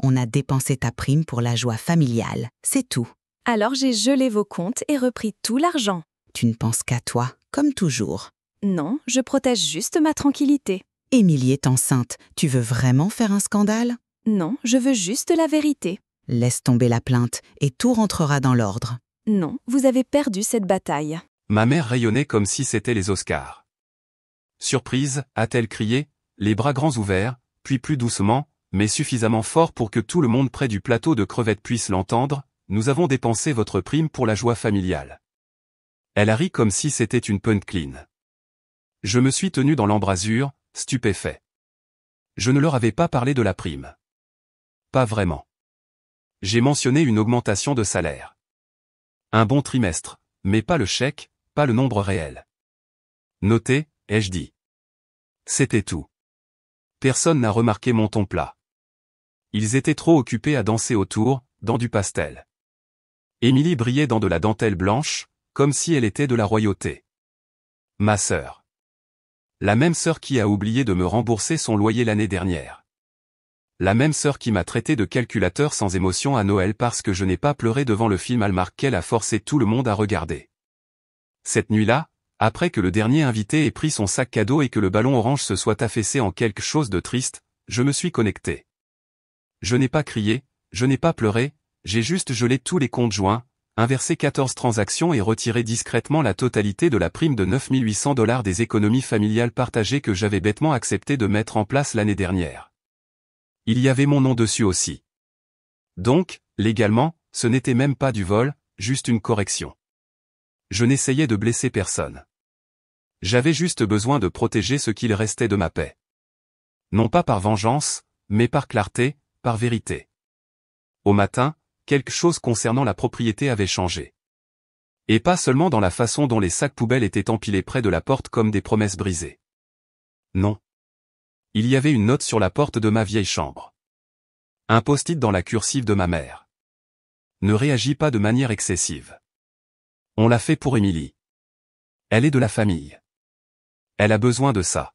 On a dépensé ta prime pour la joie familiale, c'est tout. Alors j'ai gelé vos comptes et repris tout l'argent. Tu ne penses qu'à toi, comme toujours. Non, je protège juste ma tranquillité. Émilie est enceinte, tu veux vraiment faire un scandale? Non, je veux juste la vérité. Laisse tomber la plainte et tout rentrera dans l'ordre. Non, vous avez perdu cette bataille. Ma mère rayonnait comme si c'était les Oscars. Surprise, a-t-elle crié, les bras grands ouverts, puis plus doucement, mais suffisamment fort pour que tout le monde près du plateau de crevettes puisse l'entendre, nous avons dépensé votre prime pour la joie familiale. Elle a ri comme si c'était une punchline. Je me suis tenu dans l'embrasure, stupéfait. Je ne leur avais pas parlé de la prime. Pas vraiment. J'ai mentionné une augmentation de salaire. Un bon trimestre, mais pas le chèque, pas le nombre réel. Notez, ai-je dit. C'était tout. Personne n'a remarqué mon ton plat. Ils étaient trop occupés à danser autour, dans du pastel. Émilie brillait dans de la dentelle blanche, comme si elle était de la royauté. Ma sœur. La même sœur qui a oublié de me rembourser son loyer l'année dernière. La même sœur qui m'a traité de calculateur sans émotion à Noël parce que je n'ai pas pleuré devant le film Hallmark qu'elle a forcé tout le monde à regarder. Cette nuit-là, après que le dernier invité ait pris son sac cadeau et que le ballon orange se soit affaissé en quelque chose de triste, je me suis connecté. Je n'ai pas crié, je n'ai pas pleuré, j'ai juste gelé tous les comptes joints, inversé 14 transactions et retiré discrètement la totalité de la prime de $9 800 des économies familiales partagées que j'avais bêtement accepté de mettre en place l'année dernière. Il y avait mon nom dessus aussi. Donc, légalement, ce n'était même pas du vol, juste une correction. Je n'essayais de blesser personne. J'avais juste besoin de protéger ce qu'il restait de ma paix. Non pas par vengeance, mais par clarté, par vérité. Au matin, quelque chose concernant la propriété avait changé. Et pas seulement dans la façon dont les sacs poubelles étaient empilés près de la porte comme des promesses brisées. Non. Il y avait une note sur la porte de ma vieille chambre. Un post-it dans la cursive de ma mère. Ne réagis pas de manière excessive. On l'a fait pour Émilie. Elle est de la famille. Elle a besoin de ça.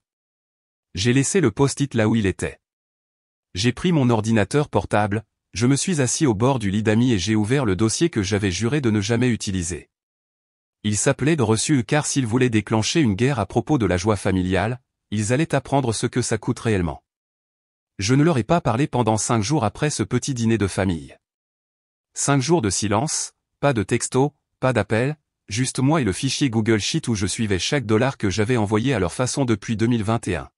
J'ai laissé le post-it là où il était. J'ai pris mon ordinateur portable, je me suis assis au bord du lit d'Amy et j'ai ouvert le dossier que j'avais juré de ne jamais utiliser. Il s'appelait de reçu car s'ils voulaient déclencher une guerre à propos de la joie familiale, ils allaient apprendre ce que ça coûte réellement. Je ne leur ai pas parlé pendant 5 jours après ce petit dîner de famille. 5 jours de silence, pas de texto, pas d'appel, juste moi et le fichier Google Sheet où je suivais chaque dollar que j'avais envoyé à leur façon depuis 2021.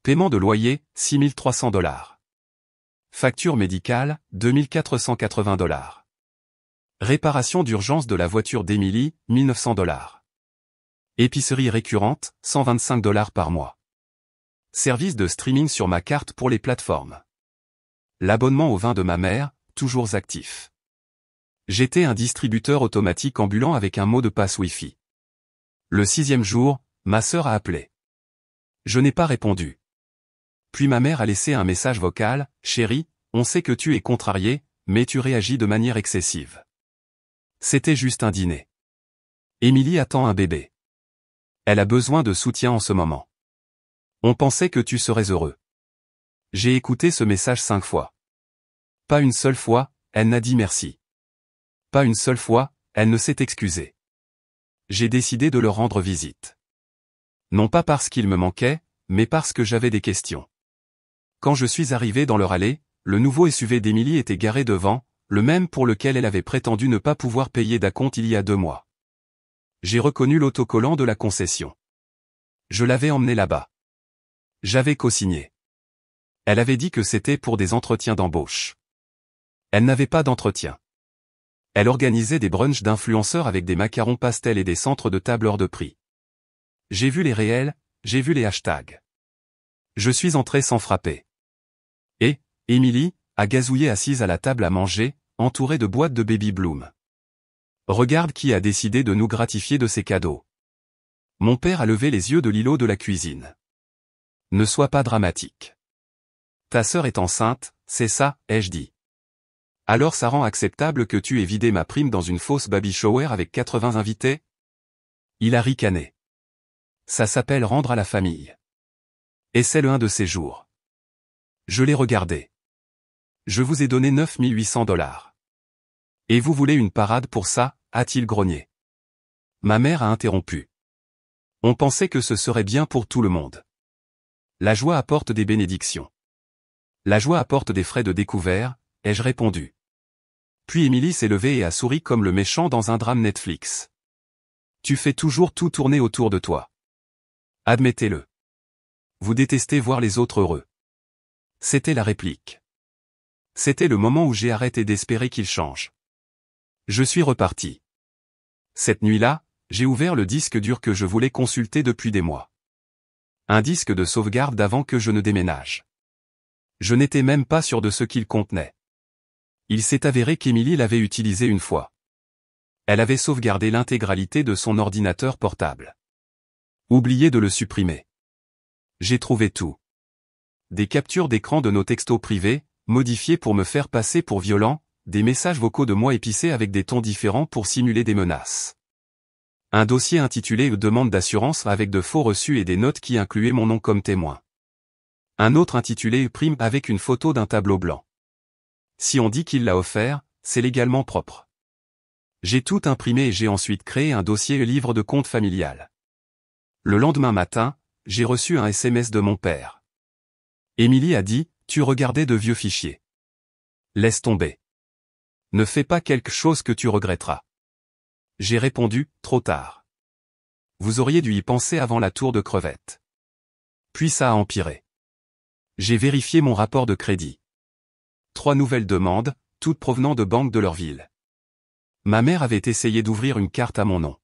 Paiement de loyer, $6 300. Facture médicale, $2 480. Réparation d'urgence de la voiture d'Émilie, $1 900. Épicerie récurrente, $125 par mois. Service de streaming sur ma carte pour les plateformes. L'abonnement au vin de ma mère, toujours actif. J'étais un distributeur automatique ambulant avec un mot de passe Wi-Fi. Le 6e jour, ma sœur a appelé. Je n'ai pas répondu. Puis ma mère a laissé un message vocal, « Chérie, on sait que tu es contrariée, mais tu réagis de manière excessive. » C'était juste un dîner. Émilie attend un bébé. Elle a besoin de soutien en ce moment. On pensait que tu serais heureux. J'ai écouté ce message 5 fois. Pas une seule fois, elle n'a dit merci. Pas une seule fois, elle ne s'est excusée. J'ai décidé de leur rendre visite. Non pas parce qu'il me manquait, mais parce que j'avais des questions. Quand je suis arrivé dans leur allée, le nouveau SUV d'Émilie était garé devant, le même pour lequel elle avait prétendu ne pas pouvoir payer d'acompte il y a 2 mois. J'ai reconnu l'autocollant de la concession. Je l'avais emmené là-bas. J'avais co-signé. Elle avait dit que c'était pour des entretiens d'embauche. Elle n'avait pas d'entretien. Elle organisait des brunchs d'influenceurs avec des macarons pastels et des centres de table hors de prix. J'ai vu les réels, j'ai vu les hashtags. Je suis entré sans frapper. Et, Émilie, a gazouillé assise à la table à manger, entourée de boîtes de Baby Bloom. Regarde qui a décidé de nous gratifier de ces cadeaux. Mon père a levé les yeux de l'îlot de la cuisine. Ne sois pas dramatique. Ta sœur est enceinte, c'est ça, ai-je dit. Alors ça rend acceptable que tu aies vidé ma prime dans une fausse baby shower avec 80 invités? Il a ricané. Ça s'appelle rendre à la famille. Et c'est un de ces jours. Je l'ai regardé. Je vous ai donné 9800 $. Et vous voulez une parade pour ça, a-t-il grogné. Ma mère a interrompu. On pensait que ce serait bien pour tout le monde. La joie apporte des bénédictions. La joie apporte des frais de découvert, ai-je répondu. Puis Émilie s'est levée et a souri comme le méchant dans un drame Netflix. Tu fais toujours tout tourner autour de toi. Admettez-le. Vous détestez voir les autres heureux. C'était la réplique. C'était le moment où j'ai arrêté d'espérer qu'il change. Je suis reparti. Cette nuit-là, j'ai ouvert le disque dur que je voulais consulter depuis des mois. Un disque de sauvegarde d'avant que je ne déménage. Je n'étais même pas sûr de ce qu'il contenait. Il s'est avéré qu'Émilie l'avait utilisé une fois. Elle avait sauvegardé l'intégralité de son ordinateur portable. Oublié de le supprimer. J'ai trouvé tout. Des captures d'écran de nos textos privés, modifiés pour me faire passer pour violent, des messages vocaux de moi épicés avec des tons différents pour simuler des menaces. Un dossier intitulé « Demande d'assurance » avec de faux reçus et des notes qui incluaient mon nom comme témoin. Un autre intitulé « Prime » avec une photo d'un tableau blanc. Si on dit qu'il l'a offert, c'est légalement propre. J'ai tout imprimé et j'ai ensuite créé un dossier livre de compte familial. Le lendemain matin, j'ai reçu un SMS de mon père. Émilie a dit, tu regardais de vieux fichiers. Laisse tomber. Ne fais pas quelque chose que tu regretteras. J'ai répondu, trop tard. Vous auriez dû y penser avant la tour de crevettes. Puis ça a empiré. J'ai vérifié mon rapport de crédit. 3 nouvelles demandes, toutes provenant de banques de leur ville. Ma mère avait essayé d'ouvrir une carte à mon nom.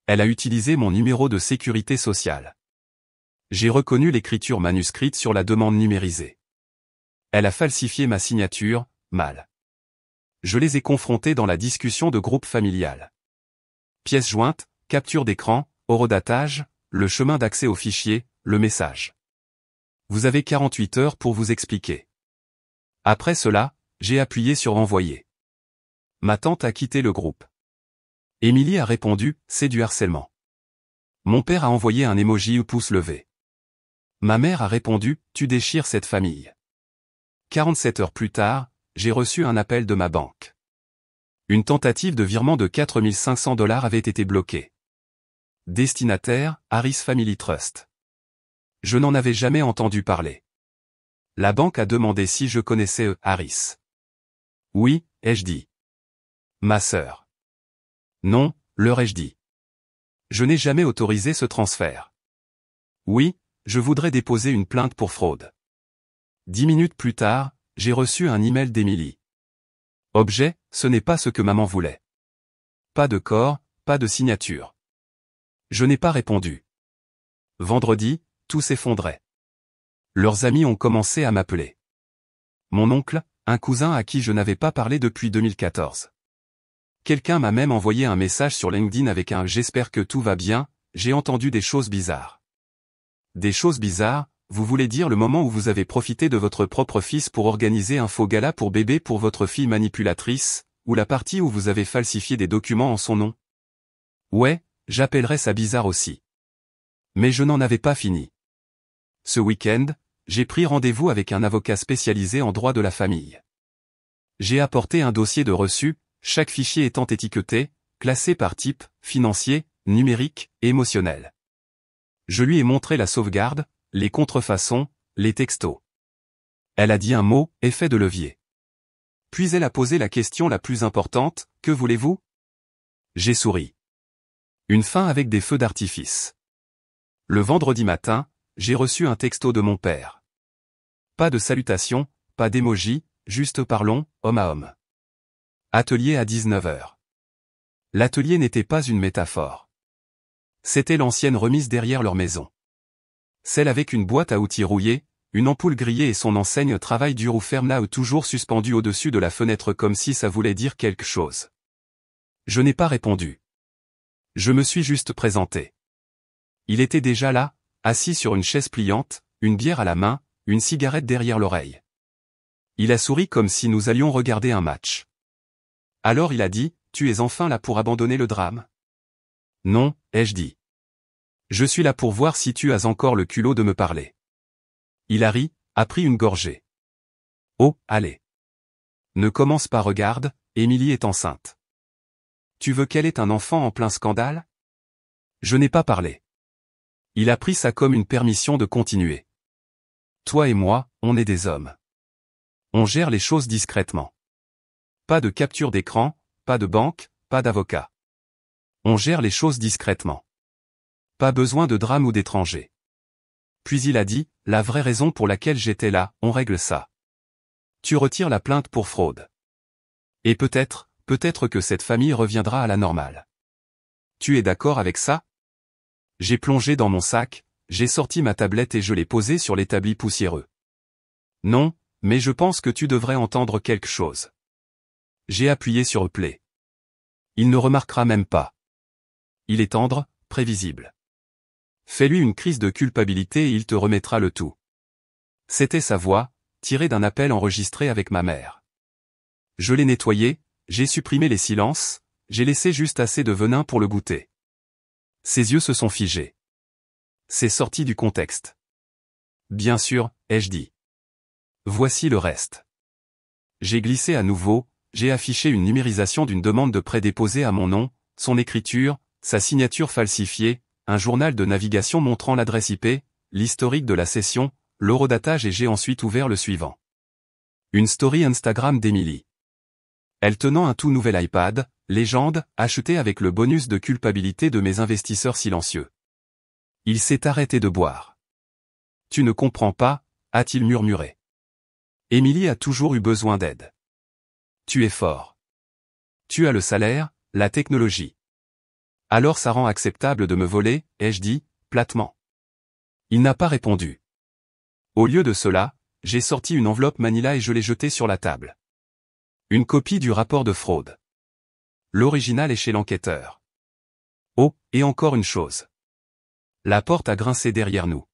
Elle a utilisé mon numéro de sécurité sociale. J'ai reconnu l'écriture manuscrite sur la demande numérisée. Elle a falsifié ma signature, mal. Je les ai confrontés dans la discussion de groupe familial. Pièces jointes, capture d'écran, horodatage, le chemin d'accès au fichier, le message. Vous avez 48 heures pour vous expliquer. Après cela, j'ai appuyé sur envoyer. Ma tante a quitté le groupe. Émilie a répondu, c'est du harcèlement. Mon père a envoyé un emoji pouce levé. Ma mère a répondu, tu déchires cette famille. 47 heures plus tard, j'ai reçu un appel de ma banque. Une tentative de virement de 4500 $ avait été bloquée. Destinataire, Harris Family Trust. Je n'en avais jamais entendu parler. La banque a demandé si je connaissais Harris. Oui, ai-je dit. Ma sœur. Non, leur ai-je dit. Je n'ai jamais autorisé ce transfert. Oui, je voudrais déposer une plainte pour fraude. 10 minutes plus tard, j'ai reçu un email d'Émilie. Objet, ce n'est pas ce que maman voulait. Pas de corps, pas de signature. Je n'ai pas répondu. Vendredi, tout s'effondrait. Leurs amis ont commencé à m'appeler. Mon oncle, un cousin à qui je n'avais pas parlé depuis 2014. Quelqu'un m'a même envoyé un message sur LinkedIn avec un « J'espère que tout va bien, j'ai entendu des choses bizarres ». Des choses bizarres, vous voulez dire le moment où vous avez profité de votre propre fils pour organiser un faux gala pour bébé pour votre fille manipulatrice, ou la partie où vous avez falsifié des documents en son nom? Ouais, j'appellerais ça bizarre aussi. Mais je n'en avais pas fini. Ce week-end, j'ai pris rendez-vous avec un avocat spécialisé en droit de la famille. J'ai apporté un dossier de reçu, chaque fichier étant étiqueté, classé par type, financier, numérique, émotionnel. Je lui ai montré la sauvegarde, les contrefaçons, les textos. Elle a dit un mot, effet de levier. Puis elle a posé la question la plus importante, que voulez-vous? J'ai souri. Une fin avec des feux d'artifice. Le vendredi matin, j'ai reçu un texto de mon père. Pas de salutation, pas d'émoji, juste parlons, homme à homme. Atelier à 19h. L'atelier n'était pas une métaphore. C'était l'ancienne remise derrière leur maison. Celle avec une boîte à outils rouillée, une ampoule grillée et son enseigne travail dur ou ferme là toujours suspendue au-dessus de la fenêtre comme si ça voulait dire quelque chose. Je n'ai pas répondu. Je me suis juste présenté. Il était déjà là, assis sur une chaise pliante, une bière à la main, une cigarette derrière l'oreille. Il a souri comme si nous allions regarder un match. Alors il a dit, tu es enfin là pour abandonner le drame? Non, ai-je dit. Je suis là pour voir si tu as encore le culot de me parler. Il a ri, a pris une gorgée. Oh, allez. Ne commence pas, regarde, Émilie est enceinte. Tu veux qu'elle ait un enfant en plein scandale? Je n'ai pas parlé. Il a pris ça comme une permission de continuer. Toi et moi, on est des hommes. On gère les choses discrètement. Pas de capture d'écran, pas de banque, pas d'avocat. On gère les choses discrètement. Pas besoin de drame ou d'étranger. Puis il a dit, la vraie raison pour laquelle j'étais là, on règle ça. Tu retires la plainte pour fraude. Et peut-être que cette famille reviendra à la normale. Tu es d'accord avec ça? J'ai plongé dans mon sac, j'ai sorti ma tablette et je l'ai posée sur l'établi poussiéreux. Non, mais je pense que tu devrais entendre quelque chose. J'ai appuyé sur Play. Il ne remarquera même pas. Il est tendre, prévisible. Fais-lui une crise de culpabilité et il te remettra le tout. C'était sa voix, tirée d'un appel enregistré avec ma mère. Je l'ai nettoyé, j'ai supprimé les silences, j'ai laissé juste assez de venin pour le goûter. Ses yeux se sont figés. C'est sorti du contexte. Bien sûr, ai-je dit. Voici le reste. J'ai glissé à nouveau, j'ai affiché une numérisation d'une demande de prêt déposée à mon nom, son écriture, sa signature falsifiée, un journal de navigation montrant l'adresse IP, l'historique de la session, l'horodatage et j'ai ensuite ouvert le suivant. Une story Instagram d'Émilie. Elle tenant un tout nouvel iPad, légende, acheté avec le bonus de culpabilité de mes investisseurs silencieux. Il s'est arrêté de boire. Tu ne comprends pas, a-t-il murmuré. Émilie a toujours eu besoin d'aide. Tu es fort. Tu as le salaire, la technologie. Alors ça rend acceptable de me voler, ai-je dit, platement. Il n'a pas répondu. Au lieu de cela, j'ai sorti une enveloppe Manila et je l'ai jetée sur la table. Une copie du rapport de fraude. L'original est chez l'enquêteur. Oh, et encore une chose. La porte a grincé derrière nous.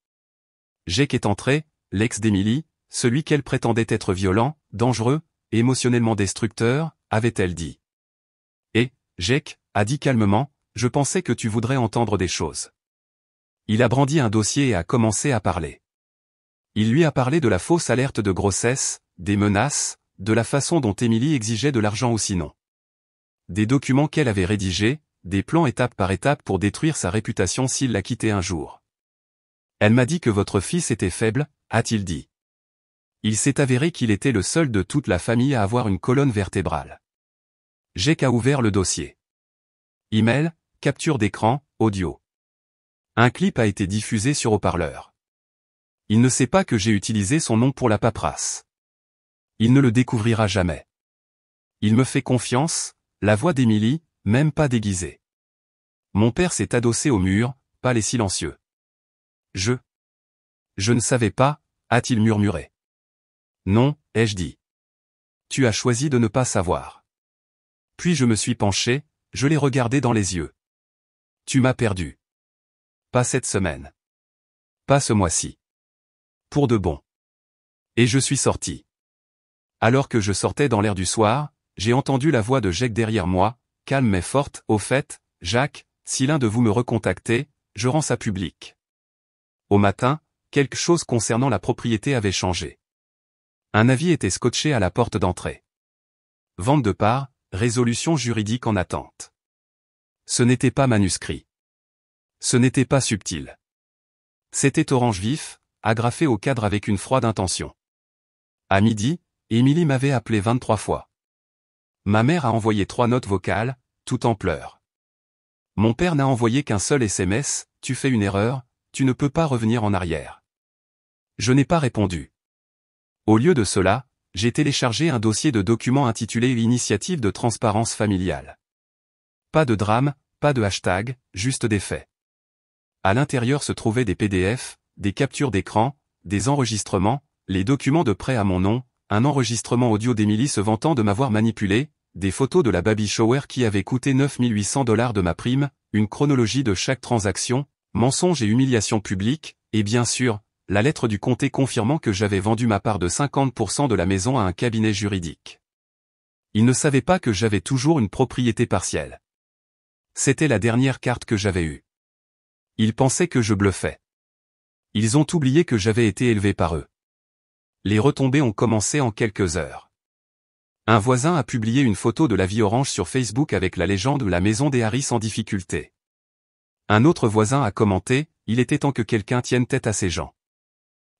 Jake est entré, l'ex d'Émilie, celui qu'elle prétendait être violent, dangereux, émotionnellement destructeur, avait-elle dit. Et, Jake, a dit calmement, je pensais que tu voudrais entendre des choses. Il a brandi un dossier et a commencé à parler. Il lui a parlé de la fausse alerte de grossesse, des menaces, de la façon dont Émilie exigeait de l'argent ou sinon. Des documents qu'elle avait rédigés, des plans étape par étape pour détruire sa réputation s'il la quittait un jour. Elle m'a dit que votre fils était faible, a-t-il dit. Il s'est avéré qu'il était le seul de toute la famille à avoir une colonne vertébrale. Jake a ouvert le dossier. Email, capture d'écran, audio. Un clip a été diffusé sur haut-parleur. Il ne sait pas que j'ai utilisé son nom pour la paperasse. Il ne le découvrira jamais. Il me fait confiance, la voix d'Émilie, même pas déguisée. Mon père s'est adossé au mur, pas les silencieux. Je ne savais pas, a-t-il murmuré. Non, ai-je dit. Tu as choisi de ne pas savoir. Puis je me suis penché, je l'ai regardé dans les yeux. Tu m'as perdu. Pas cette semaine. Pas ce mois-ci. Pour de bon. Et je suis sorti. Alors que je sortais dans l'air du soir, j'ai entendu la voix de Jake derrière moi, calme mais forte. Au fait, Jacques, si l'un de vous me recontactait, je rends ça public. Au matin, quelque chose concernant la propriété avait changé. Un avis était scotché à la porte d'entrée. Vente de parts, résolution juridique en attente. Ce n'était pas manuscrit. Ce n'était pas subtil. C'était orange vif, agrafé au cadre avec une froide intention. À midi, Émilie m'avait appelé 23 fois. Ma mère a envoyé 3 notes vocales, tout en pleurs. Mon père n'a envoyé qu'un seul SMS, tu fais une erreur, tu ne peux pas revenir en arrière. Je n'ai pas répondu. Au lieu de cela, j'ai téléchargé un dossier de documents intitulé Initiative de transparence familiale. Pas de drame, pas de hashtag, juste des faits. À l'intérieur se trouvaient des PDF, des captures d'écran, des enregistrements, les documents de prêt à mon nom, un enregistrement audio d'Émilie se vantant de m'avoir manipulé, des photos de la baby shower qui avait coûté 9 800 $ de ma prime, une chronologie de chaque transaction, mensonges et humiliation publique, et bien sûr, la lettre du comté confirmant que j'avais vendu ma part de 50% de la maison à un cabinet juridique. Ils ne savaient pas que j'avais toujours une propriété partielle. C'était la dernière carte que j'avais eue. Ils pensaient que je bluffais. Ils ont oublié que j'avais été élevé par eux. Les retombées ont commencé en quelques heures. Un voisin a publié une photo de la vie orange sur Facebook avec la légende « La maison des Harris en difficulté ». Un autre voisin a commenté « Il était temps que quelqu'un tienne tête à ces gens ».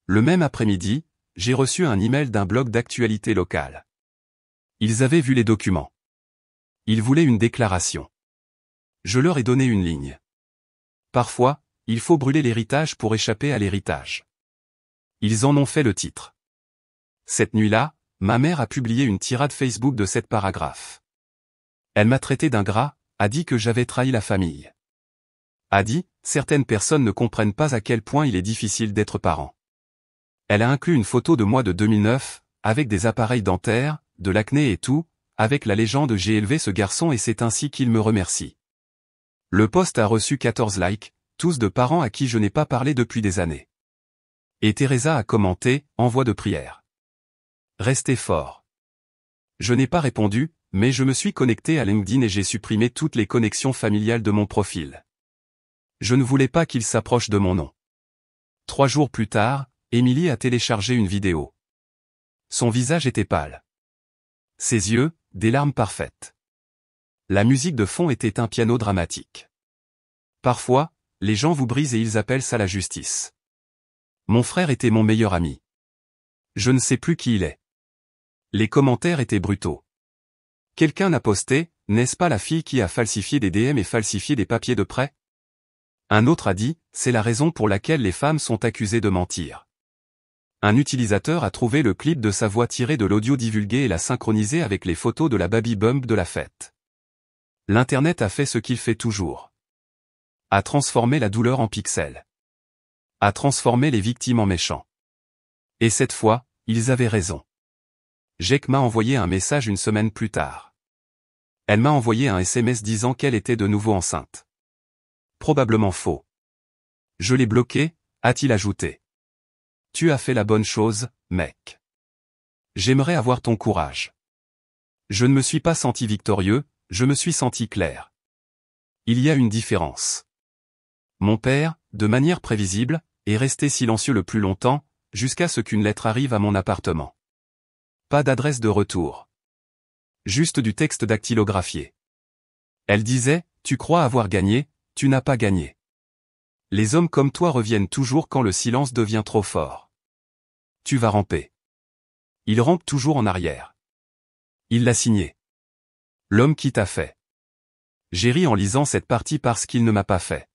Le même après-midi, j'ai reçu un email d'un blog d'actualité locale. Ils avaient vu les documents. Ils voulaient une déclaration. Je leur ai donné une ligne. Parfois, il faut brûler l'héritage pour échapper à l'héritage. Ils en ont fait le titre. Cette nuit-là, ma mère a publié une tirade Facebook de 7 paragraphes. Elle m'a traité d'ingrat, a dit que j'avais trahi la famille. A dit, certaines personnes ne comprennent pas à quel point il est difficile d'être parent. Elle a inclus une photo de moi de 2009, avec des appareils dentaires, de l'acné et tout, avec la légende « J'ai élevé ce garçon et c'est ainsi qu'il me remercie ». Le post a reçu 14 likes, tous de parents à qui je n'ai pas parlé depuis des années. Et Teresa a commenté, en voix de prière. Restez fort. Je n'ai pas répondu, mais je me suis connecté à LinkedIn et j'ai supprimé toutes les connexions familiales de mon profil. Je ne voulais pas qu'il s'approche de mon nom. 3 jours plus tard, Émilie a téléchargé une vidéo. Son visage était pâle. Ses yeux, des larmes parfaites. La musique de fond était un piano dramatique. Parfois, les gens vous brisent et ils appellent ça la justice. Mon frère était mon meilleur ami. Je ne sais plus qui il est. Les commentaires étaient brutaux. Quelqu'un a posté, n'est-ce pas la fille qui a falsifié des DM et falsifié des papiers de prêt? Un autre a dit, c'est la raison pour laquelle les femmes sont accusées de mentir. Un utilisateur a trouvé le clip de sa voix tiré de l'audio divulgué et l'a synchronisé avec les photos de la baby bump de la fête. L'Internet a fait ce qu'il fait toujours. A transformé la douleur en pixels. A transformé les victimes en méchants. Et cette fois, ils avaient raison. Jake m'a envoyé un message une semaine plus tard. Elle m'a envoyé un SMS disant qu'elle était de nouveau enceinte. Probablement faux. Je l'ai bloqué, a-t-il ajouté. Tu as fait la bonne chose, mec. J'aimerais avoir ton courage. Je ne me suis pas senti victorieux, je me suis senti clair. Il y a une différence. Mon père, de manière prévisible, est resté silencieux le plus longtemps, jusqu'à ce qu'une lettre arrive à mon appartement. Pas d'adresse de retour. Juste du texte dactylographié. Elle disait, tu crois avoir gagné, tu n'as pas gagné. Les hommes comme toi reviennent toujours quand le silence devient trop fort. Tu vas ramper. Il rampe toujours en arrière. Il l'a signé. L'homme qui t'a fait. J'ai ri en lisant cette partie parce qu'il ne m'a pas fait.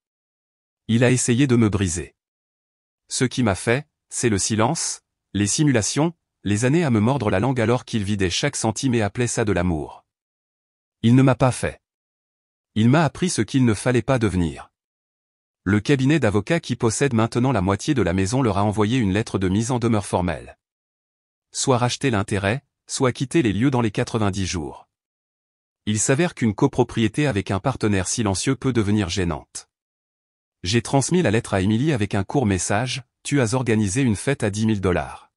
Il a essayé de me briser. Ce qui m'a fait, c'est le silence, les simulations, les années à me mordre la langue alors qu'il vidait chaque centime et appelait ça de l'amour. Il ne m'a pas fait. Il m'a appris ce qu'il ne fallait pas devenir. Le cabinet d'avocats qui possède maintenant la moitié de la maison leur a envoyé une lettre de mise en demeure formelle. Soit racheter l'intérêt, soit quitter les lieux dans les 90 jours. Il s'avère qu'une copropriété avec un partenaire silencieux peut devenir gênante. J'ai transmis la lettre à Émilie avec un court message, tu as organisé une fête à 10 000 $.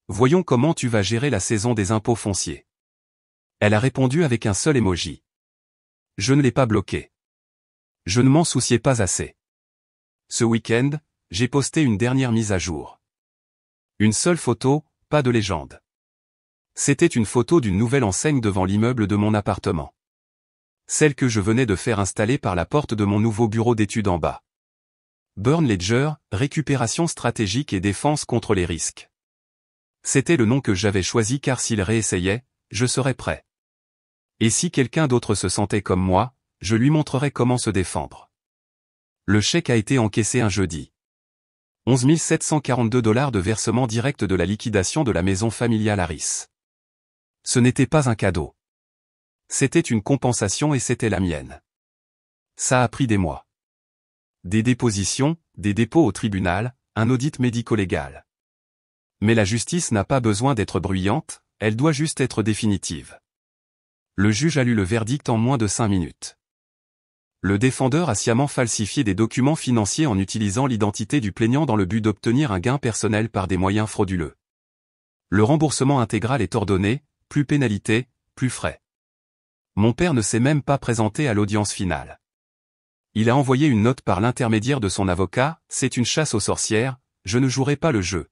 Voyons comment tu vas gérer la saison des impôts fonciers. Elle a répondu avec un seul emoji. Je ne l'ai pas bloqué. Je ne m'en souciais pas assez. Ce week-end, j'ai posté une dernière mise à jour. Une seule photo, pas de légende. C'était une photo d'une nouvelle enseigne devant l'immeuble de mon appartement. Celle que je venais de faire installer par la porte de mon nouveau bureau d'études en bas. Burn Ledger, récupération stratégique et défense contre les risques. C'était le nom que j'avais choisi car s'il réessayait, je serais prêt. Et si quelqu'un d'autre se sentait comme moi, je lui montrerais comment se défendre. Le chèque a été encaissé un jeudi. 11 742 $ de versement direct de la liquidation de la maison familiale Harris. Ce n'était pas un cadeau. C'était une compensation et c'était la mienne. Ça a pris des mois. Des dépositions, des dépôts au tribunal, un audit médico-légal. Mais la justice n'a pas besoin d'être bruyante, elle doit juste être définitive. Le juge a lu le verdict en moins de 5 minutes. Le défendeur a sciemment falsifié des documents financiers en utilisant l'identité du plaignant dans le but d'obtenir un gain personnel par des moyens frauduleux. Le remboursement intégral est ordonné, plus pénalité, plus frais. Mon père ne s'est même pas présenté à l'audience finale. Il a envoyé une note par l'intermédiaire de son avocat, c'est une chasse aux sorcières, je ne jouerai pas le jeu.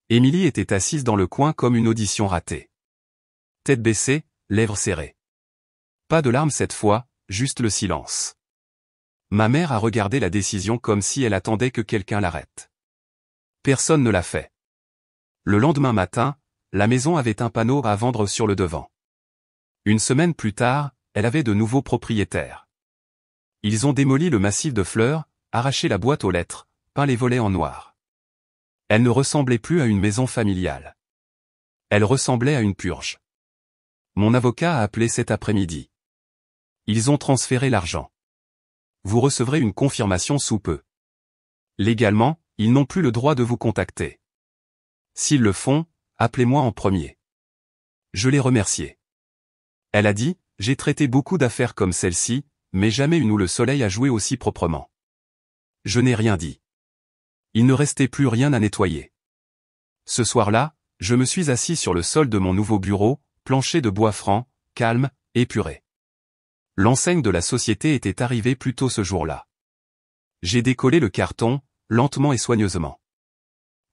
Émilie était assise dans le coin comme une audition ratée. Tête baissée, lèvres serrées. Pas de larmes cette fois, juste le silence. Ma mère a regardé la décision comme si elle attendait que quelqu'un l'arrête. Personne ne l'a fait. Le lendemain matin, la maison avait un panneau à vendre sur le devant. Une semaine plus tard, elle avait de nouveaux propriétaires. Ils ont démoli le massif de fleurs, arraché la boîte aux lettres, peint les volets en noir. Elle ne ressemblait plus à une maison familiale. Elle ressemblait à une purge. Mon avocat a appelé cet après-midi. Ils ont transféré l'argent. Vous recevrez une confirmation sous peu. Légalement, ils n'ont plus le droit de vous contacter. S'ils le font, appelez-moi en premier. Je l'ai remerciée. Elle a dit, j'ai traité beaucoup d'affaires comme celle-ci, mais jamais une où le soleil a joué aussi proprement. Je n'ai rien dit. Il ne restait plus rien à nettoyer. Ce soir-là, je me suis assis sur le sol de mon nouveau bureau, plancher de bois franc, calme, épuré. L'enseigne de la société était arrivée plus tôt ce jour-là. J'ai décollé le carton, lentement et soigneusement.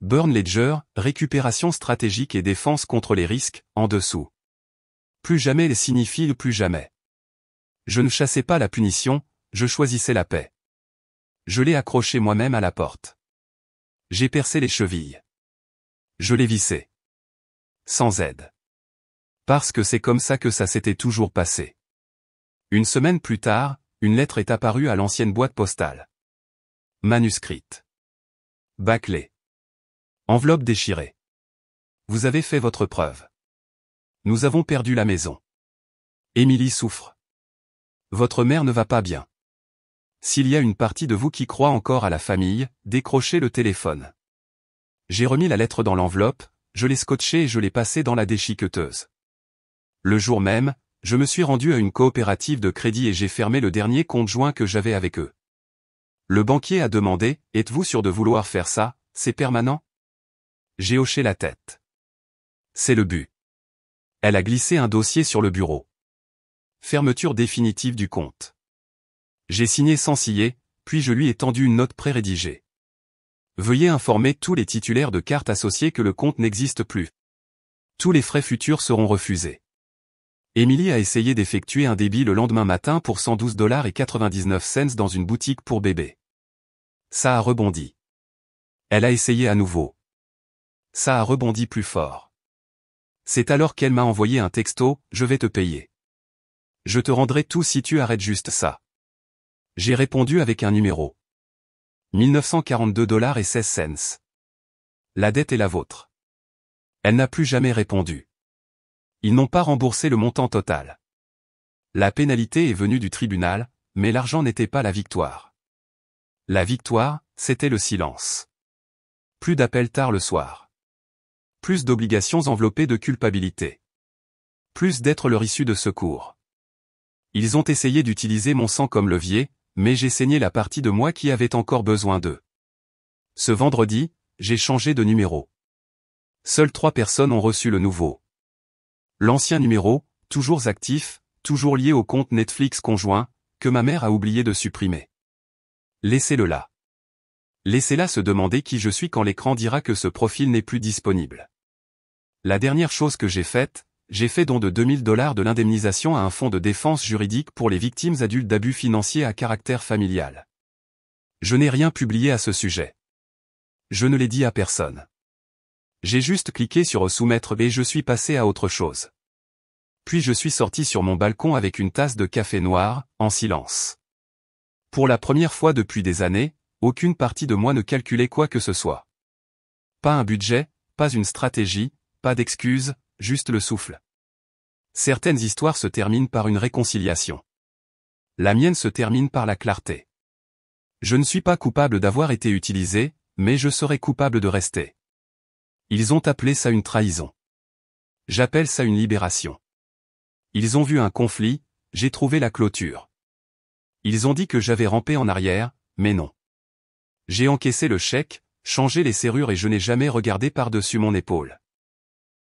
Burn Ledger, récupération stratégique et défense contre les risques, en dessous. Plus jamais les signifie plus jamais. Je ne chassais pas la punition, je choisissais la paix. Je l'ai accroché moi-même à la porte. J'ai percé les chevilles. Je l'ai vissé. Sans aide. Parce que c'est comme ça que ça s'était toujours passé. Une semaine plus tard, une lettre est apparue à l'ancienne boîte postale. Manuscrite. Bâclée. Enveloppe déchirée. Vous avez fait votre preuve. Nous avons perdu la maison. Émilie souffre. Votre mère ne va pas bien. S'il y a une partie de vous qui croit encore à la famille, décrochez le téléphone. J'ai remis la lettre dans l'enveloppe, je l'ai scotchée et je l'ai passée dans la déchiqueteuse. Le jour même, je me suis rendu à une coopérative de crédit et j'ai fermé le dernier compte joint que j'avais avec eux. Le banquier a demandé, êtes-vous sûr de vouloir faire ça, c'est permanent? J'ai hoché la tête. C'est le but. Elle a glissé un dossier sur le bureau. Fermeture définitive du compte. J'ai signé sans scier, puis je lui ai tendu une note pré-rédigée. Veuillez informer tous les titulaires de cartes associées que le compte n'existe plus. Tous les frais futurs seront refusés. Émilie a essayé d'effectuer un débit le lendemain matin pour $112,99 dans une boutique pour bébés. Ça a rebondi. Elle a essayé à nouveau. Ça a rebondi plus fort. C'est alors qu'elle m'a envoyé un texto, je vais te payer. Je te rendrai tout si tu arrêtes juste ça. J'ai répondu avec un numéro. $1942,16. La dette est la vôtre. Elle n'a plus jamais répondu. Ils n'ont pas remboursé le montant total. La pénalité est venue du tribunal, mais l'argent n'était pas la victoire. La victoire, c'était le silence. Plus d'appels tard le soir. Plus d'obligations enveloppées de culpabilité. Plus d'être leur issue de secours. Ils ont essayé d'utiliser mon sang comme levier, mais j'ai saigné la partie de moi qui avait encore besoin d'eux. Ce vendredi, j'ai changé de numéro. Seules 3 personnes ont reçu le nouveau. L'ancien numéro, toujours actif, toujours lié au compte Netflix conjoint, que ma mère a oublié de supprimer. Laissez-le là. Laissez-la se demander qui je suis quand l'écran dira que ce profil n'est plus disponible. La dernière chose que j'ai faite, j'ai fait don de $2000 de l'indemnisation à un fonds de défense juridique pour les victimes adultes d'abus financiers à caractère familial. Je n'ai rien publié à ce sujet. Je ne l'ai dit à personne. J'ai juste cliqué sur soumettre et je suis passé à autre chose. Puis je suis sorti sur mon balcon avec une tasse de café noir, en silence. Pour la première fois depuis des années, aucune partie de moi ne calculait quoi que ce soit. Pas un budget, pas une stratégie, pas d'excuses, juste le souffle. Certaines histoires se terminent par une réconciliation. La mienne se termine par la clarté. Je ne suis pas coupable d'avoir été utilisé, mais je serai coupable de rester. Ils ont appelé ça une trahison. J'appelle ça une libération. Ils ont vu un conflit, j'ai trouvé la clôture. Ils ont dit que j'avais rampé en arrière, mais non. J'ai encaissé le chèque, changé les serrures et je n'ai jamais regardé par-dessus mon épaule.